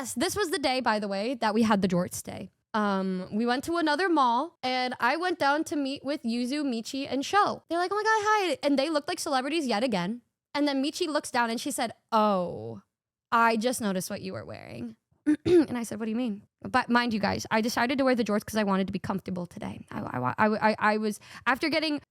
yes, this was the day, by the way, that we had the jorts day. We went to another mall and I went down to meet with Yuzu, Michi, and Sho. They're like, oh my God, hi. And they looked like celebrities yet again. And then Michi looks down and she said, oh, I just noticed what you were wearing. And I said, what do you mean? But mind you guys, I decided to wear the jorts because I wanted to be comfortable today. I was, after getting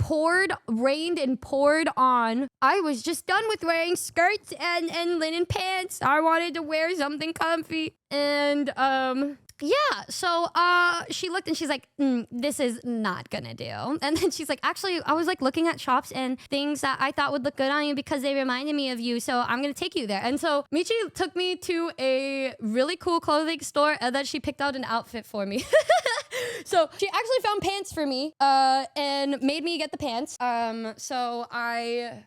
rained and poured on, I was just done with wearing skirts and linen pants. I wanted to wear something comfy. And, yeah, so she looked and she's like, this is not gonna do. And then she's like, actually, I was like looking at shops and things that I thought would look good on you because they reminded me of you. So I'm gonna take you there. And so Michi took me to a really cool clothing store and then she picked out an outfit for me. So she actually found pants for me and made me get the pants. So I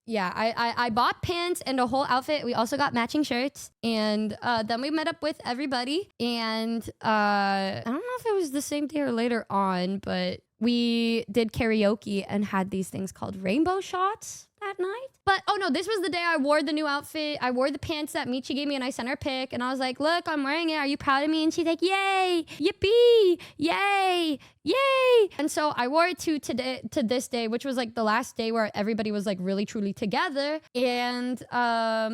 bought pants and a whole outfit. We also got matching shirts. And then we met up with everybody. And I don't know if it was the same day or later on, but we did karaoke and had these things called rainbow shots that night. But, oh no, this was the day I wore the new outfit. I wore the pants that Michi gave me and I sent her a pic. And I was like, look, I'm wearing it. Are you proud of me? And she's like, yay, yippee, yay, yay. And so I wore it to this day, which was like the last day where everybody was like really truly together. And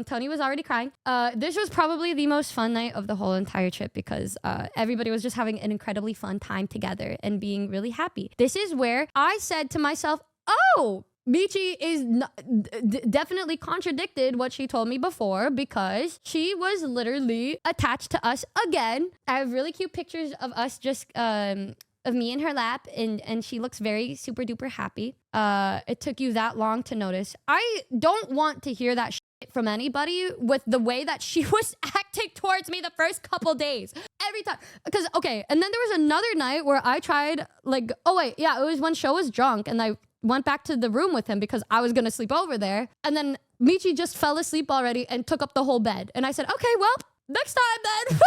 Tony was already crying. This was probably the most fun night of the whole entire trip because everybody was just having an incredibly fun time together and being really happy. This is where I said to myself, oh, Michi is definitely contradicted what she told me before because she was literally attached to us again. I have really cute pictures of us just of me in her lap and she looks very super duper happy. It took you that long to notice. I don't want to hear that shit from anybody with the way that she was acting towards me the first couple days. Every time. Because, okay, and then there was another night where I tried like, oh wait, yeah, it was when Sho was drunk and I went back to the room with him because I was gonna sleep over there. And then Michi just fell asleep already and took up the whole bed. And I said, okay, well, next time then.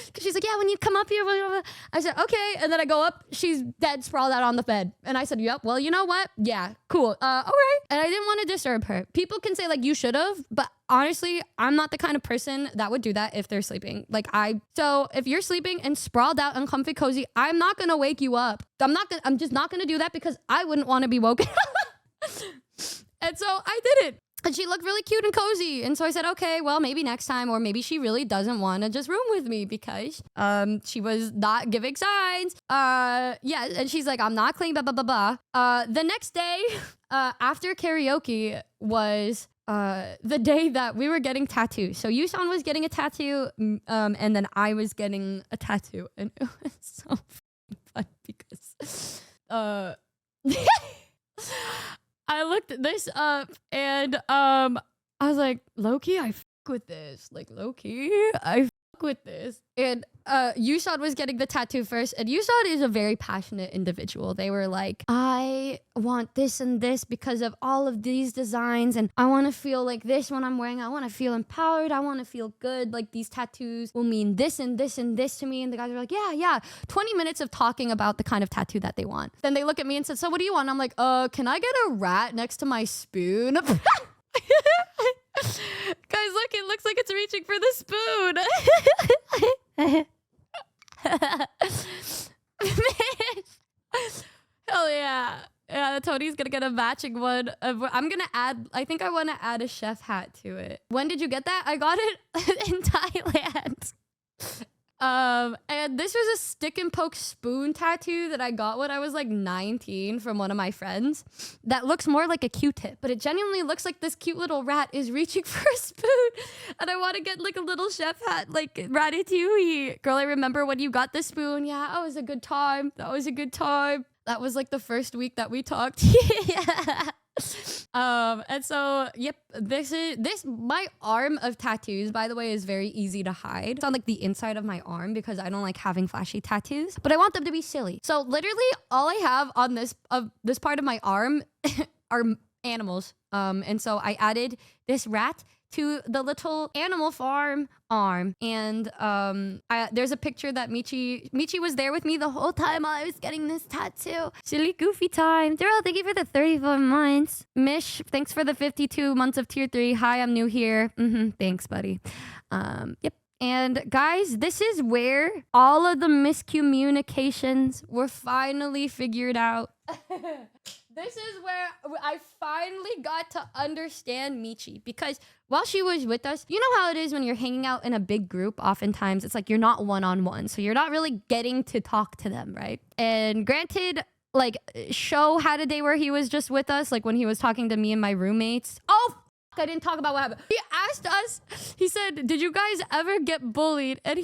Because she's like, yeah, when you come up here, blah, blah, blah. I said, okay. And then I go up, she's dead, sprawled out on the bed. And I said, yep, well, you know what? Yeah, cool. All right. And I didn't want to disturb her. People can say like, you should have, but honestly, I'm not the kind of person that would do that if they're sleeping. So if you're sleeping and sprawled out and comfy cozy, I'm not going to wake you up. I'm just not going to do that because I wouldn't want to be woken up. And so I did it. And she looked really cute and cozy. And so I said, okay, well, maybe next time, or maybe she really doesn't want to just room with me because she was not giving signs. Yeah, and she's like, I'm not clean, blah, blah, blah, blah. The next day after karaoke was the day that we were getting tattoos. So Yusan was getting a tattoo and then I was getting a tattoo. And it was so fun because I looked this up and I was like, low-key, I fuck with this. Like, low-key, I fuck with this. And Yusan was getting the tattoo first. And Yusan is a very passionate individual. They were like, I want this and this because of all of these designs. And I want to feel like this when I'm wearing. I want to feel empowered. I want to feel good. Like these tattoos will mean this and this and this to me. And the guys were like, yeah. 20 minutes of talking about the kind of tattoo that they want. Then they look at me and said, so what do you want? I'm like, can I get a rat next to my spoon? Guys, look, it looks like it's reaching for the spoon. Hell yeah. Yeah, Tony's gonna get a matching one. I'm gonna add, I think I want to add a chef hat to it. When did you get that? I got it in Thailand. And this was a stick and poke spoon tattoo that I got when I was like 19 from one of my friends that looks more like a Q-tip, but it genuinely looks like this cute little rat is reaching for a spoon. And I want to get like a little chef hat, like Ratatouille. Girl, I remember when you got the spoon. Yeah, that was a good time. That was a good time. That was like the first week that we talked. Yeah. And so, yep, my arm of tattoos, by the way, is very easy to hide. It's on like the inside of my arm because I don't like having flashy tattoos, but I want them to be silly. So literally all I have on this part of my arm are animals. And so I added this rat to the little animal farm arm. And there's a picture that Michi was there with me the whole time while I was getting this tattoo. Silly goofy time. Daryl, thank you for the 34 months. Mish, thanks for the 52 months of tier 3. Hi, I'm new here. Thanks, buddy. Yep. And guys, this is where all of the miscommunications were finally figured out. This is where I finally got to understand Michi, because while she was with us, you know how it is when you're hanging out in a big group, oftentimes it's like you're not one-on-one, so you're not really getting to talk to them, right? And granted, like, Sho had a day where he was just with us, like when he was talking to me and my roommates. Oh, I didn't talk about what happened. He asked us, he said, did you guys ever get bullied? And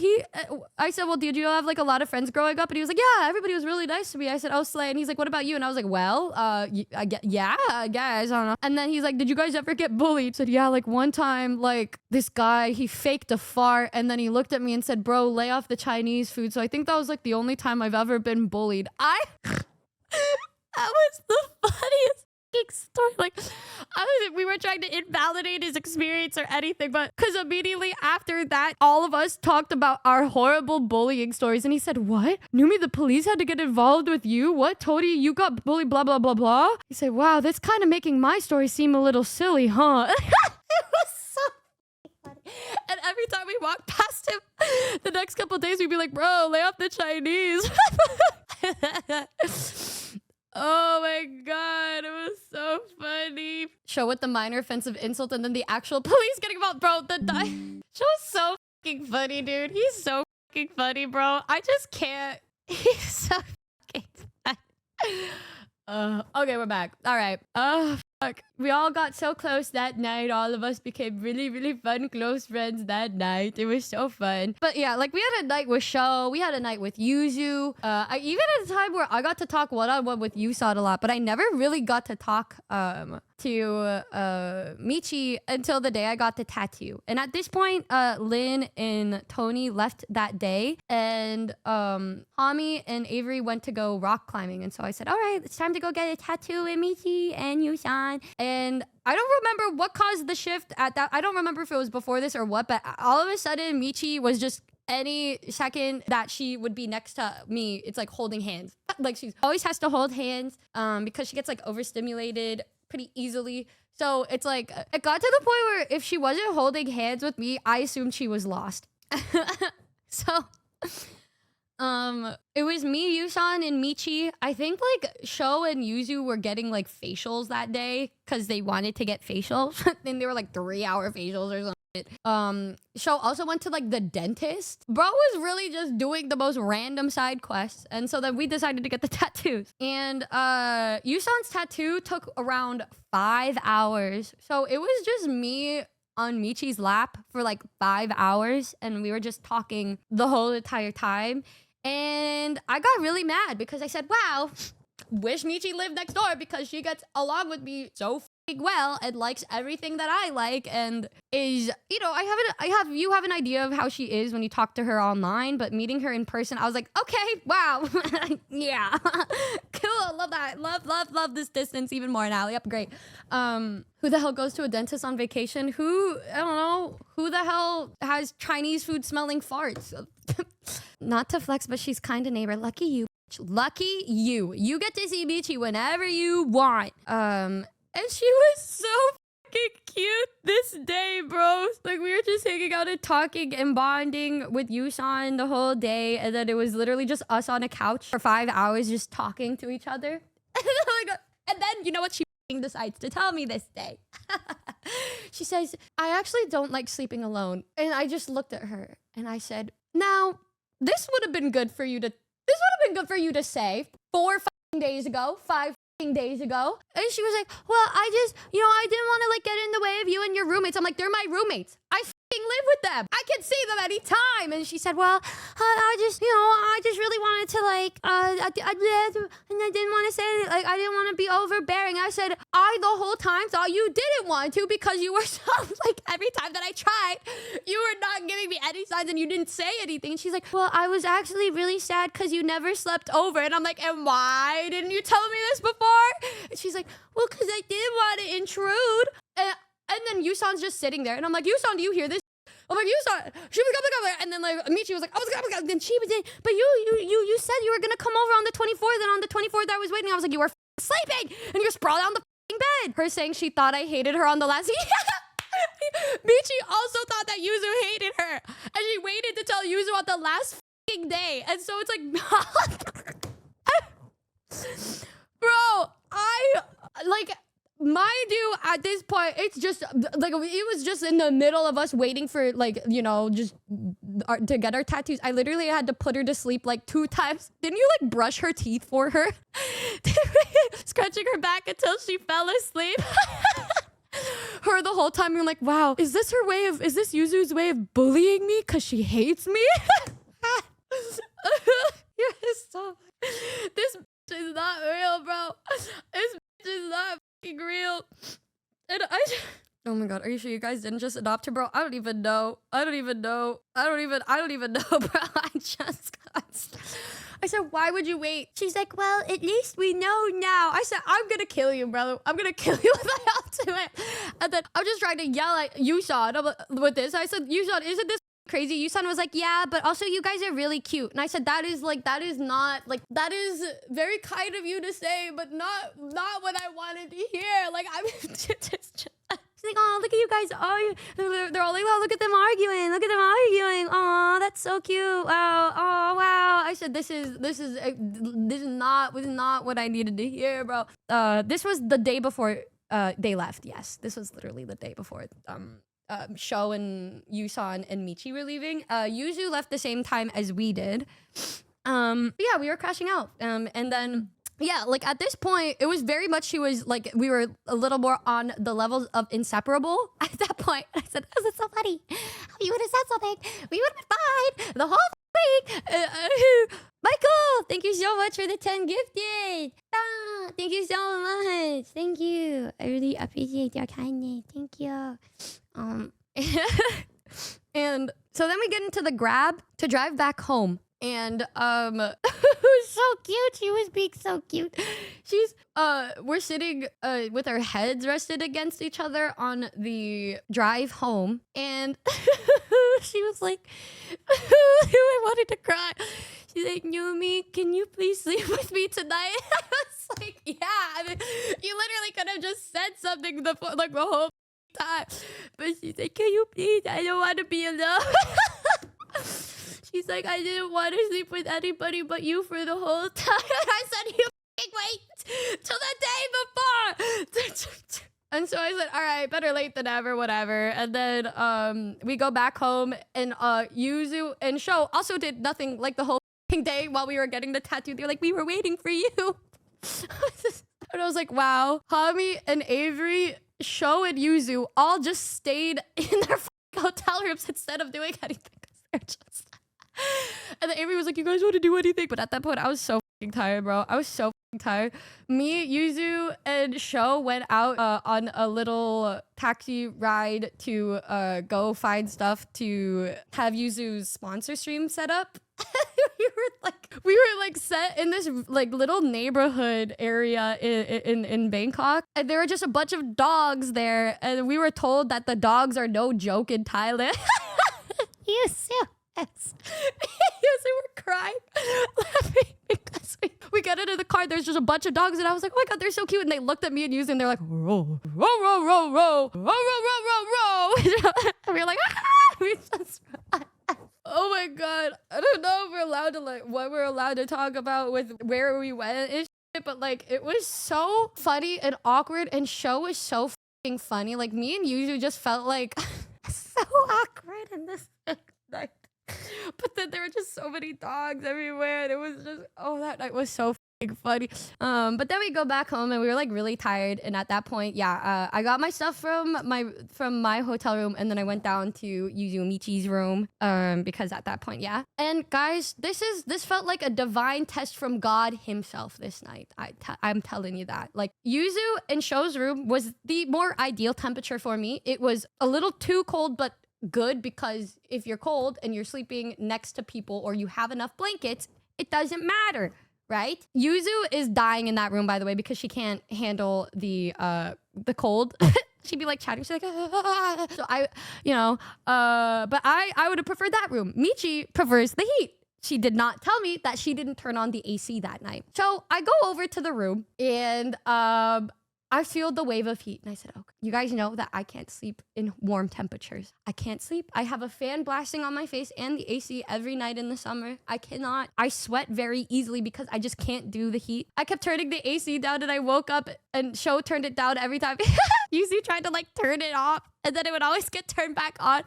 I said, well, did you have like a lot of friends growing up? And he was like, yeah, everybody was really nice to me. I said, oh, slay. And he's like, what about you? And I was like, well, I guess, I don't know. And then he's like, did you guys ever get bullied? I said, yeah, like one time, like this guy, he faked a fart. And then he looked at me and said, bro, lay off the Chinese food. So I think that was like the only time I've ever been bullied. That was the funniest story. Like, we were trying to invalidate his experience or anything, but because immediately after that, all of us talked about our horrible bullying stories. And he said, what? Numi, the police had to get involved with you? What? Tody, you got bullied, blah, blah, blah, blah. He said, wow, that's kind of making my story seem a little silly, huh? It was so funny. And every time we walked past him, the next couple of days, we'd be like, bro, lay off the Chinese. Oh my god, it was so funny. Show with the minor offensive insult and then the actual police getting involved. Bro, Show's so fucking funny, dude. He's so fucking funny, bro. I just can't. He's so fucking funny. Okay, we're back. All right. Fuck. We all got so close that night. All of us became really, really fun, close friends that night. It was so fun. But yeah, like we had a night with Sho. We had a night with Yuzu. I even at a time where I got to talk one-on-one with Yusad a lot, but I never really got to talk to Michi until the day I got the tattoo. And at this point, Lynn and Tony left that day, and Hami and Avery went to go rock climbing. And so I said, all right, it's time to go get a tattoo with Michi and Yusan. And I don't remember what caused the shift at that. I don't remember if it was before this or what, but all of a sudden, Michi was just any second that she would be next to me, it's like holding hands. Like she always has to hold hands because she gets like overstimulated pretty easily. So it's like, it got to the point where if she wasn't holding hands with me, I assumed she was lost. So it was me, Yusan, and Michi. I think like Sho and Yuzu were getting like facials that day because they wanted to get facials. And they were like 3-hour facials or something. Sho also went to like the dentist. Bro was really just doing the most random side quests. And so then we decided to get the tattoos. And Yusan's tattoo took around 5 hours. So it was just me on Michi's lap for like 5 hours. And we were just talking the whole entire time. And I got really mad because I said, wow, wish Michi lived next door because she gets along with me so well and likes everything that I like and is, you know, you have an idea of how she is when you talk to her online, but meeting her in person, I was like, okay, wow. Yeah. Cool. Love that. Love this distance even more now. Yep, great. Who the hell goes to a dentist on vacation? I don't know. Who the hell has Chinese food smelling farts? Not to flex, but she's kind of neighbor. Lucky you. Lucky you. You get to see Michi whenever you want. And she was so fucking cute this day, bros. Like, we were just hanging out and talking and bonding with Yusan the whole day. And then it was literally just us on a couch for 5 hours just talking to each other. And then, you know what? She decides to tell me this day. She says, I actually don't like sleeping alone. And I just looked at her and I said, now, this would have been good for you to say 4 days ago, 5 days ago. And she was like, well, I didn't want to like get in the way of you and your roommates. I'm like, they're my roommates. I live with them. I can see them anytime. And she said, well, I just really wanted to like, and I didn't want to say, like, I didn't want to be overbearing. I said, I the whole time thought you didn't want to because you were so, like, every time that I tried, you were not giving me any signs and you didn't say anything. And she's like, well, I was actually really sad because you never slept over. And I'm like, and why didn't you tell me this before? And she's like, well, because I didn't want to intrude. And then Yusan's just sitting there. And I'm like, Yusan, do you hear this? I'm like, Yusan, she was coming over. And then like Michi was like, I was gonna. Then she was in. But you said you were gonna come over on the 24th. And on the 24th, I was waiting. I was like, you were sleeping. And you're sprawled on the bed. Her saying she thought I hated her on the last. Michi also thought that Yuzu hated her, and she waited to tell Yuzu on the last fucking day. And so it's like, bro, mind you, at this point, it's just like it was just in the middle of us waiting for just to get our tattoos. I literally had to put her to sleep like 2 times. Didn't you like brush her teeth for her? Scratching her back until she fell asleep. Her the whole time, you're like, wow, is this Yuzu's way of bullying me because she hates me? You're so... This is not real, bro. This is not fucking real. And oh my god, are you sure you guys didn't just adopt her, bro? I don't even know, bro. I said, why would you wait? She's like, well, at least we know now. I said, I'm gonna kill you, bro. I'm gonna kill you if I have to. And then I'm just trying to yell at Yusan with this. I said, Yusan, isn't this crazy? Yusan was like, yeah, but also you guys are really cute. And I said, that is very kind of you to say, but not what I wanted to hear. Like, I'm just she's like, oh, look at you guys. Oh, they're all like, oh, look at them arguing. Look at them arguing. Oh, that's so cute. Wow. Oh, wow. I said, this is not what I needed to hear, bro. This was the day before they left. Yes, this was literally the day before Sho and Yusan and Michi were leaving. Yuzu left the same time as we did. Yeah, we were crashing out. And then yeah, like at this point, it was very much she was like, we were a little more on the levels of inseparable at that point. I said, this is so funny. If you would have said something, we would have been fine the whole week. Michael, thank you so much for the 10 gifted. Thank you so much. Thank you. I really appreciate your kindness. Thank you. And so then we get into the grab to drive back home. And it was so cute. She was being so cute. She's we're sitting with our heads rested against each other on the drive home, and she was like, I wanted to cry. She's like, Numi, can you please sleep with me tonight? I was like, yeah. I mean, you literally could have just said something the whole time, but she's like, can you please? I don't want to be alone. She's like, I didn't want to sleep with anybody but you for the whole time. And I said, you wait till the day before. And so I said, all right, better late than ever, whatever. And then we go back home, and Yuzu and Sho also did nothing like the whole day while we were getting the tattoo. They're like, we were waiting for you. And I was like, wow, Hami and Avery, Sho and Yuzu all just stayed in their hotel rooms instead of doing anything. They're just... And then Avery was like, you guys want to do anything? But at that point, I was so fucking tired, bro. I was so fucking tired. Me, Yuzu, and Sho went out on a little taxi ride to go find stuff to have Yuzu's sponsor stream set up. we were like set in this like little neighborhood area in Bangkok, and there were just a bunch of dogs there, and we were told that the dogs are no joke in Thailand. Yes, we were crying, laughing because we got into the car. There's just a bunch of dogs, and I was like, oh my god, they're so cute. And they looked at me and Yuzu, and they're like, row, row, row, row, row, row, row, row, row, row. And we were like, we just... Oh my god, I don't know if we're allowed to what we're allowed to talk about with where we went and shit, but like it was so funny and awkward, and Sho was so fucking funny. Like me and Yuzu just felt like so awkward in this night. But then there were just so many dogs everywhere, and it was just, that night was so fucking funny. But then we go back home, and we were like really tired, and at that point, yeah, I got my stuff from my hotel room, and then I went down to Yuzu Michi's room, because at that point, yeah. And guys, this felt like a divine test from God himself this night. I'm telling you that. Like, Yuzu and Sho's room was the more ideal temperature for me. It was a little too cold, but good, because if you're cold and you're sleeping next to people or you have enough blankets, it doesn't matter, right? Yuzu is dying in that room, by the way, because she can't handle the cold. She'd be like chatting. She's like, ah. So but I would have preferred that room. Michi prefers the heat. She did not tell me that she didn't turn on the AC that night. So I go over to the room, and I feel the wave of heat. And I said, okay, you guys know that I can't sleep in warm temperatures. I can't sleep. I have a fan blasting on my face and the AC every night in the summer. I cannot. I sweat very easily because I just can't do the heat. I kept turning the AC down and I woke up and Show turned it down every time. Yuzu tried to like turn it off and then it would always get turned back on.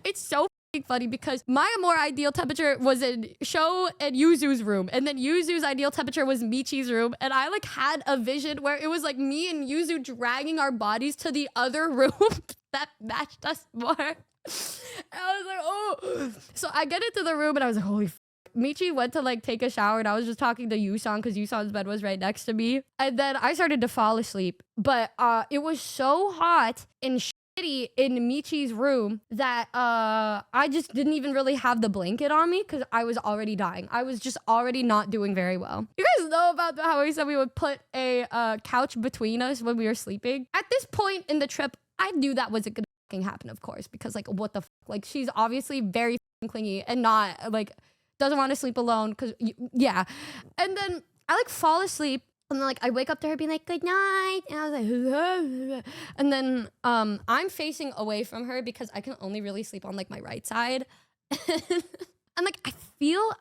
It's so funny because my more ideal temperature was in Show and Yuzu's room, and then Yuzu's ideal temperature was Michi's room, and I like had a vision where it was like me and Yuzu dragging our bodies to the other room that matched us more. And I was like, oh. So I get into the room and I was like, holy Michi went to like take a shower and I was just talking to Yusan because Yusan's bed was right next to me, and then I started to fall asleep, but it was so hot and in Michi's room that I just didn't even really have the blanket on me because I was already dying. I was just already not doing very well. You guys know about how we said we would put a couch between us when we were sleeping? At this point in the trip, I knew that wasn't gonna fucking happen, of course, because like what the fuck? Like she's obviously very clingy and not like doesn't want to sleep alone because yeah. And then I like fall asleep. And then, like, I wake up to her being like, good night. And I was like, and then I'm facing away from her because I can only really sleep on, like, my right side. And, like, I feel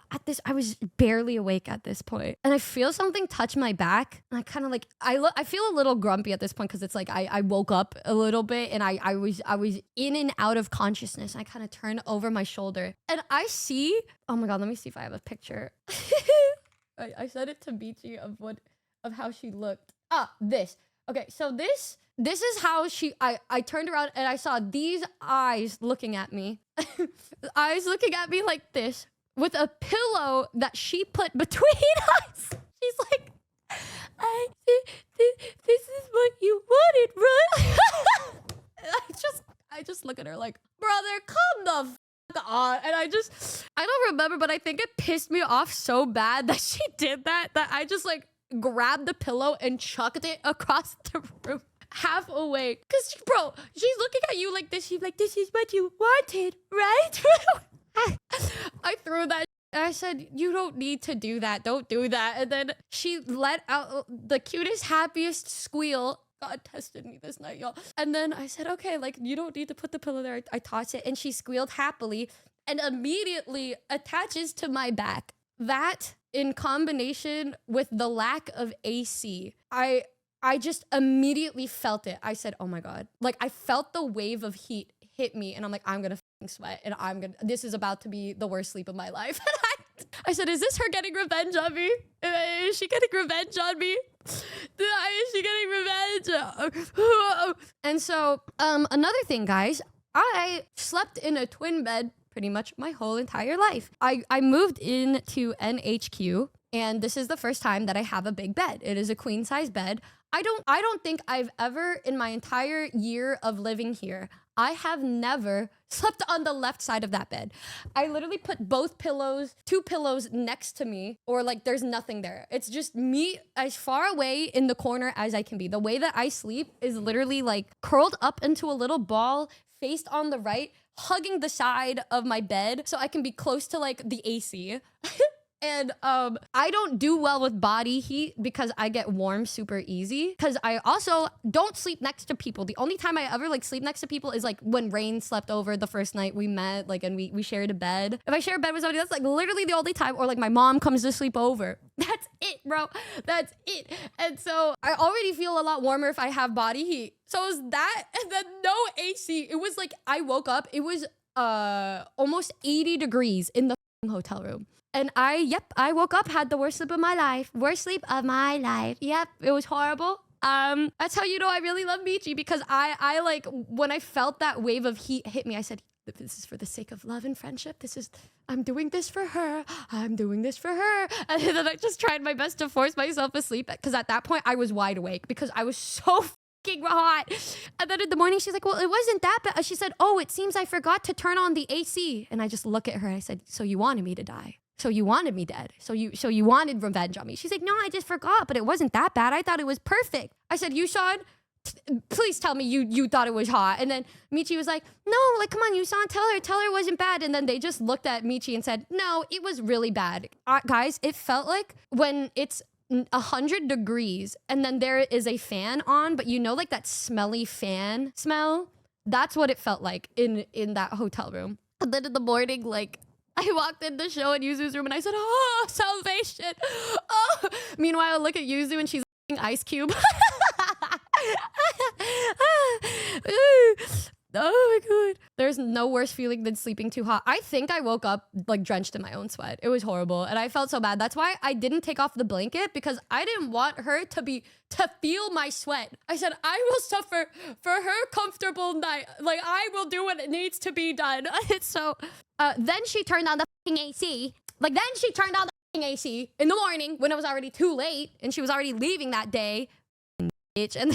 I was barely awake at this point. And I feel something touch my back. And I kind of, like, I feel a little grumpy at this point because it's, like, I woke up a little bit. And I was in and out of consciousness. I kind of turned over my shoulder. And I see, oh, my God, let me see if I have a picture. I sent it to Michi of how she looked. This. Okay, so this is how I turned around and I saw these eyes looking at me. Eyes looking at me like this with a pillow that she put between us. She's like, this is what you wanted, right? I just look at her like, brother, come the on. And I don't remember, but I think it pissed me off so bad that she did that I just like grabbed the pillow and chucked it across the room, half awake. Because, bro, she's looking at you like this. She's like, this is what you wanted, right? I threw that and I said, you don't need to do that. Don't do that. And then she let out the cutest, happiest squeal. God tested me this night, y'all. And then I said, okay, like, you don't need to put the pillow there. I tossed it and she squealed happily and immediately attaches to my back. That in combination with the lack of AC, I just immediately felt it. I said, oh my God. Like I felt the wave of heat hit me and I'm like, I'm gonna fucking sweat and this is about to be the worst sleep of my life. I said, is this her getting revenge on me? Is she getting revenge on me? Is she getting revenge? And so, another thing, guys, I slept in a twin bed pretty much my whole entire life. I moved into NHQ and this is the first time that I have a big bed. It is a queen size bed. I don't think I've ever in my entire year of living here, I have never slept on the left side of that bed. I literally put two pillows next to me or like there's nothing there. It's just me as far away in the corner as I can be. The way that I sleep is literally like curled up into a little ball faced on the right, hugging the side of my bed so I can be close to like the AC. And I don't do well with body heat because I get warm super easy. Because I also don't sleep next to people. The only time I ever like sleep next to people is like when Rain slept over the first night we met, like, and we shared a bed. If I share a bed with somebody, that's like literally the only time. Or like my mom comes to sleep over. That's it, bro. That's it. And so I already feel a lot warmer if I have body heat. So it was that, and then no AC. It was like I woke up. It was almost 80 degrees in the hotel room. And I woke up, had the worst sleep of my life. Worst sleep of my life. Yep, it was horrible. That's how you know I really love Michi because I like, when I felt that wave of heat hit me, I said, this is for the sake of love and friendship. I'm doing this for her. I'm doing this for her. And then I just tried my best to force myself asleep because at that point I was wide awake because I was so fucking hot. And then in the morning, she's like, well, it wasn't that bad. She said, oh, it seems I forgot to turn on the AC. And I just look at her. I said, so you wanted me to die? So you wanted me dead. So you wanted revenge on me. She's like, no, I just forgot, but it wasn't that bad. I thought it was perfect. I said, Yusan, please tell me you thought it was hot. And then Michi was like, no, like, come on, Yusan, tell her it wasn't bad. And then they just looked at Michi and said, no, it was really bad. Guys, it felt like when it's 100 degrees and then there is a fan on, but you know, like that smelly fan smell? That's what it felt like in that hotel room. And then in the morning, like, I walked in the show in Yuzu's room and I said, oh, salvation. Oh. Meanwhile, I look at Yuzu and she's Ice Cube. Oh my god. There's no worse feeling than sleeping too hot. I think I woke up like drenched in my own sweat. It was horrible and I felt so bad. That's why I didn't take off the blanket, because I didn't want her to feel my sweat. I said, I will suffer for her comfortable night. Like, I will do what it needs to be done. It's so then she turned on the AC. Like, then she turned on the AC in the morning when it was already too late and she was already leaving that day. Bitch. And